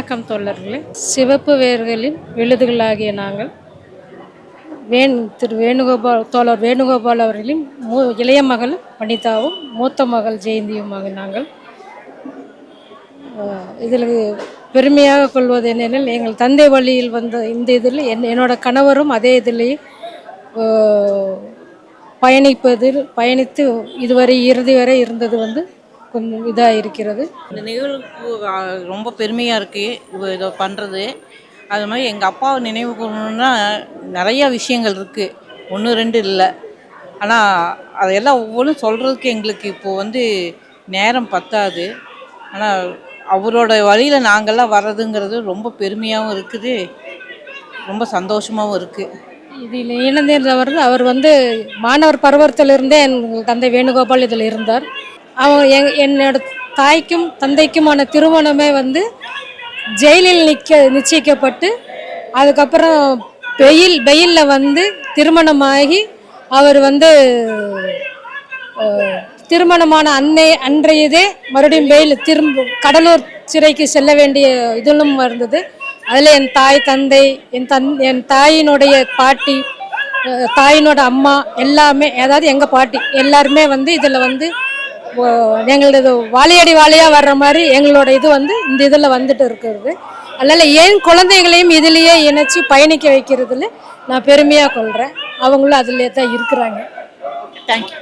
வணக்கம் தோழர்களே. சிவப்பு வேர்களின் விழுதுகளாகிய நாங்கள் தோழர் வேணுகோபால் அவர்களின் இளைய மகள் வனிதாவும் மூத்த மகள் ஜெயந்தியுமாக நாங்கள் இதில் பெருமையாக கொள்வது என்னென்னில் எங்கள் தந்தை வழியில் வந்த இந்த இதில் என்னோட கணவரும் அதே இதிலேயே பயணித்து இதுவரை இறுதி வரை இருந்தது கொஞ்சம் இதாக இருக்கிறது. இந்த நிகழ்வுக்கு ரொம்ப பெருமையாக இருக்குது இதை பண்ணுறது. அது மாதிரி எங்கள் அப்பாவை நினைவு கூறணுன்னா நிறையா விஷயங்கள் இருக்குது, 1 2 இல்லை. ஆனால் அதையெல்லாம் ஒவ்வொன்றும் சொல்கிறதுக்கு எங்களுக்கு இப்போது நேரம் பத்தாது. ஆனால் அவரோட வழியில் நாங்கள்லாம் வர்றதுங்கிறது ரொம்ப பெருமையாகவும் இருக்குது, ரொம்ப சந்தோஷமாகவும் இருக்குது. இதில் இணைந்தவர் அவர் மாணவர் பருவத்திலிருந்தே எங்கள் தந்தை வேணுகோபால் இதில் இருந்தார். என்னோட தாய்க்கும் தந்தைக்குமான திருமணமே ஜெயிலில் நிச்சயிக்கப்பட்டு அதுக்கப்புறம் வெயிலில் திருமணமாகி அவர் திருமணமான அன்றையதே மறுபடியும் திரும்ப கடலூர் சிறைக்கு செல்ல வேண்டிய இதிலும் இருந்தது. அதில் என் தாய் தந்தை என் தாயினுடைய பாட்டி, தாயினோட அம்மா எல்லாமே, அதாவது எங்கள் பாட்டி எல்லாருமே இதில் எங்களது வாழையடி வாழையாக வர்ற மாதிரி எங்களோட இது இந்த இதில் வந்துட்டு இருக்கிறது. அதனால் ஏன் குழந்தைகளையும் இதிலேயே இணைச்சி பயணிக்க வைக்கிறதுல நான் பெருமையாக கொள்கிறேன். அவங்களும் அதிலே தான் இருக்கிறாங்க. தேங்க்யூ.